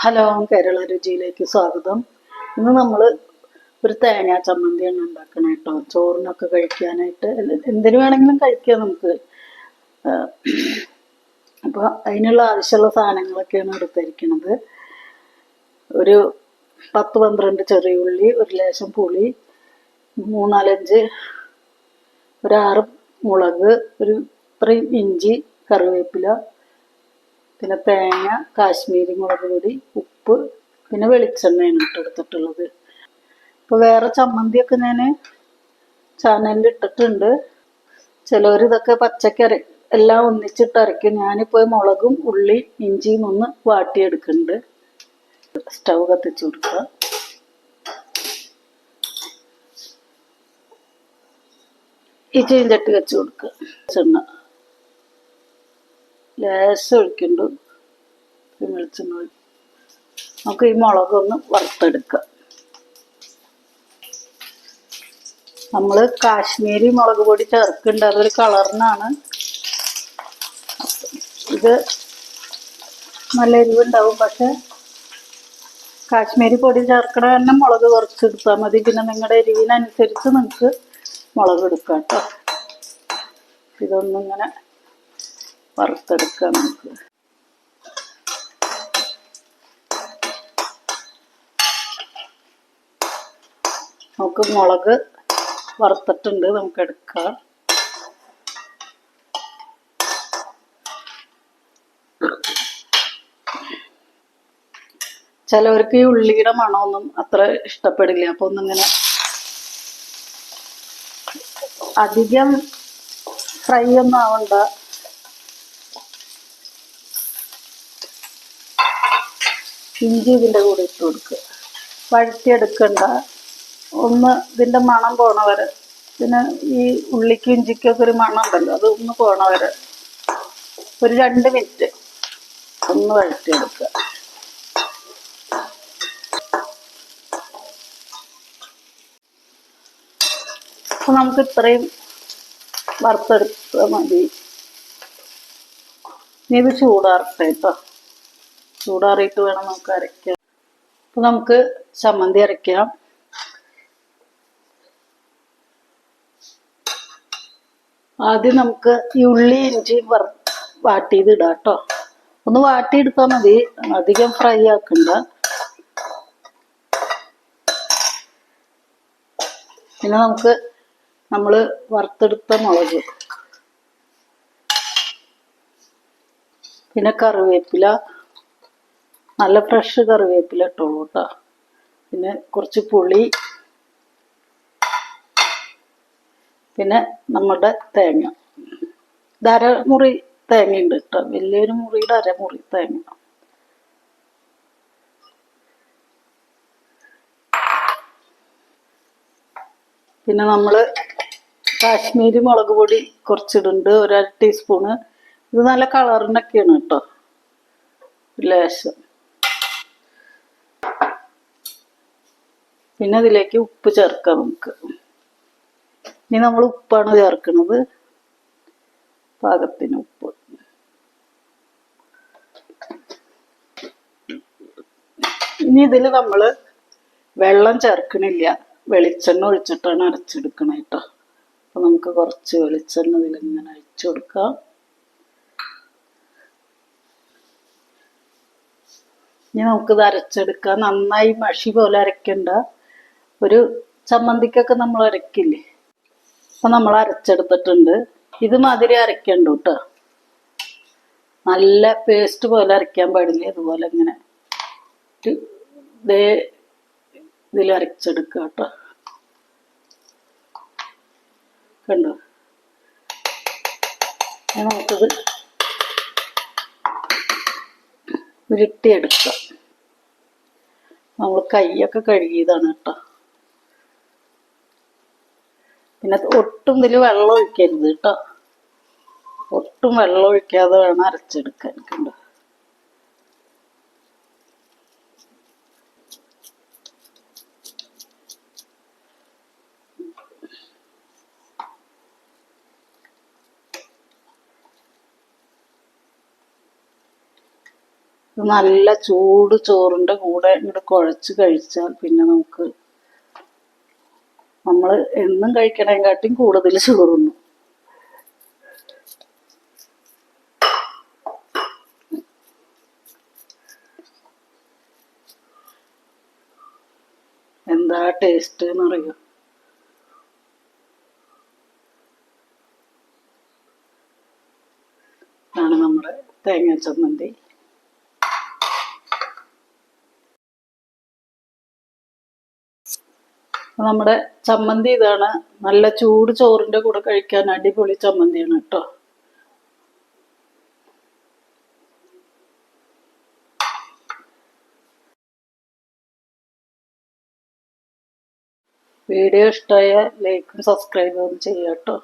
Hello, Kerala രുചിയിലേക്ക് സ്വാഗതം. ഇന്ന് നമ്മൾ ഒരു തേങ്ങാ ചമ്മന്തിയാണ് ഉണ്ടാക്കണം കേട്ടോ. ചോറിനൊക്കെ കഴിക്കാനായിട്ട് എന്തിനു വേണമെങ്കിലും കഴിക്കാം നമുക്ക്. അപ്പോൾ അതിനുള്ള ആവശ്യമുള്ള സാധനങ്ങളൊക്കെയാണ് എടുത്തിരിക്കുന്നത്. ഒരു 10-12 ചെറിയ ഉള്ളി, ഒരു ലേശം പുളി, 3-4-5 ഒരു 6 മുളക്, ഒരു ഇത്രയും ഇഞ്ചി, കറിവേപ്പില, പിന്നെ തേങ്ങ, കാശ്മീരി മുളക് പൊടി, ഉപ്പ്, പിന്നെ വെളിച്ചെണ്ണയാണ് എടുത്തിട്ടുള്ളത്. ഇപ്പോൾ വേറെ ചമ്മന്തിയൊക്കെ ഞാൻ ചാനലിൽ ഇട്ടിട്ടുണ്ട്. ചിലവർ ഇതൊക്കെ പച്ചക്കറി എല്ലാം ഒന്നിച്ചിട്ട് അരയ്ക്കും. ഞാനിപ്പോൾ മുളകും ഉള്ളി ഇഞ്ചിയും ഒന്ന് വാട്ടിയെടുക്കുന്നുണ്ട്. സ്റ്റൗ കത്തിച്ച് കൊടുക്കുക. ഈ ചീഞ്ചട്ടി വെച്ച് കൊടുക്കുക. ചെണ്ണ ലേശം ഒഴിക്കുന്നുണ്ട്. വെളിച്ചെണ്ണ നമുക്ക് ഈ മുളകൊന്ന് വറുത്തെടുക്കുക. നമ്മൾ കാശ്മീരി മുളക് പൊടി ചേർക്കുന്നുണ്ട്, അതൊരു കളറിനാണ്. ഇത് നല്ല എരിവുണ്ടാവും, പക്ഷെ കാശ്മീരി പൊടി ചേർക്കണ തന്നെ മുളക് കുറച്ചെടുത്താൽ മതി. പിന്നെ നിങ്ങളുടെ എരിവിനനുസരിച്ച് നിങ്ങൾക്ക് മുളക് എടുക്കാം കേട്ടോ. ഇതൊന്നിങ്ങനെ വറുത്തെടുക്കാം നമുക്ക്. നമുക്ക് മുളക് വറുത്തിട്ടുണ്ട്, നമുക്ക് എടുക്കാം. ചിലവർക്ക് ഈ ഉള്ളിയുടെ മണമൊന്നും അത്ര ഇഷ്ടപ്പെടില്ല. അപ്പൊ ഒന്നിങ്ങനെ അധികം ഫ്രൈ ഒന്നും ആവണ്ട. ഇഞ്ചി ഇതിൻ്റെ കൂടെ ഇട്ട് കൊടുക്കുക. വഴറ്റിയെടുക്കണ്ട, ഒന്ന് ഇതിൻ്റെ മണം പോണ വരെ. പിന്നെ ഈ ഉള്ളിക്കും ഇഞ്ചിക്കൊക്കെ ഒരു മണം ഉണ്ടല്ലോ, അത് ഒന്ന് പോണ വരെ ഒരു 2 മിനിറ്റ് ഒന്ന് വഴറ്റിയെടുക്കുക. അപ്പം നമുക്ക് ഇത്രയും വറുത്തെടുത്താൽ മതി. ഇനി ഇത് ചൂടാറട്ടെ കേട്ടോ. ചൂടാറിയിട്ട് വേണം നമുക്ക് അരയ്ക്കാം. അപ്പം നമുക്ക് ചമ്മന്തി അരയ്ക്കാം. ആദ്യം നമുക്ക് ഈ ഉള്ളി ഇഞ്ചി വാട്ടിയത് ഇടാം കേട്ടോ. ഒന്ന് വാട്ടിയെടുത്താൽ മതി, അധികം ഫ്രൈ ആക്കണ്ട. പിന്നെ നമുക്ക് നമ്മൾ വറുത്തെടുത്ത മുളക്, പിന്നെ കറിവേപ്പില, നല്ല ഫ്രഷ് കറിവേപ്പില ഇട്ടോളൂ കേട്ടോ. പിന്നെ കുറച്ച് പുളി, പിന്നെ നമ്മുടെ തേങ്ങ. ഇത് അരമുറി തേങ്ങയുണ്ട് കേട്ടോ, വലിയൊരു മുറിയുടെ അരമുറി തേങ്ങ. പിന്നെ നമ്മൾ കാശ്മീരി മുളക് പൊടി കുറച്ചിടുന്നുണ്ട്, 1/2 ടീസ്പൂണ്. ഇത് നല്ല കളറിനൊക്കെയാണ് കേട്ടോ, ലേശം. പിന്നെ ഇതിലേക്ക് ഉപ്പ് ചേർക്കാം നമുക്ക്. ഇനി നമ്മൾ ഉപ്പാണ് ചേർക്കുന്നത്, പാകത്തിന് ഉപ്പ്. ഇനി ഇതിൽ നമ്മൾ വെള്ളം ചേർക്കണില്ല, വെളിച്ചെണ്ണ ഒഴിച്ചിട്ടാണ് അരച്ചെടുക്കണത് കേട്ടോ. അപ്പൊ നമുക്ക് കുറച്ച് വെളിച്ചെണ്ണ ഇതിലിങ്ങനെ ഒഴിച്ചു കൊടുക്കാം. ഇനി നമുക്കിത് അരച്ചെടുക്കാം. നന്നായി മഷി പോലെ അരയ്ക്കണ്ട, ഒരു ചമ്മന്തിക്കൊക്കെ നമ്മൾ അരക്കില്ലേ, അപ്പൊ നമ്മൾ അരച്ചെടുത്തിട്ടുണ്ട്. ഇത് മാതിരി അരക്കണ്ട കേട്ടോ, നല്ല പേസ്റ്റ് പോലെ അരയ്ക്കാൻ പാടില്ല. ഇതുപോലെ ഇങ്ങനെ ഇതിൽ അരച്ചെടുക്കുക കേട്ടോ. കണ്ടോ, നമുക്കിത് ഉരുട്ടിയെടുക്കാം. നമ്മൾ കൈയൊക്കെ കഴുകിയതാണ് കേട്ടോ. പിന്നെ ഒട്ടും ഇതിൽ വെള്ളം ഒഴിക്കരുത് കേട്ടോ, ഒട്ടും വെള്ളം ഒഴിക്കാതെ വേണം അരച്ചെടുക്കാൻ. കണ്ടോ, ഇത് നല്ല ചൂട് ചോറിൻ്റെ കൂടെ ഇങ്ങോട്ട് കുഴച്ച് കഴിച്ചാൽ പിന്നെ നമ്മൾ എന്നും കഴിക്കണേക്കാട്ടിയും കൂടുതൽ ചോറുന്നു. എന്താ ടേസ്റ്റ് എന്നറിയോ? ഇതാണ് നമ്മുടെ തേങ്ങ ചമ്മന്തി. നമ്മുടെ ചമ്മന്തി ഇതാണ്. നല്ല ചൂട് ചോറിൻ്റെ കൂടെ കഴിക്കാൻ അടിപൊളി ചമ്മന്തിയാണ് കേട്ടോ. വീഡിയോ ഇഷ്ടമായ ലൈക്കും സബ്സ്ക്രൈബും ചെയ്യാം കേട്ടോ.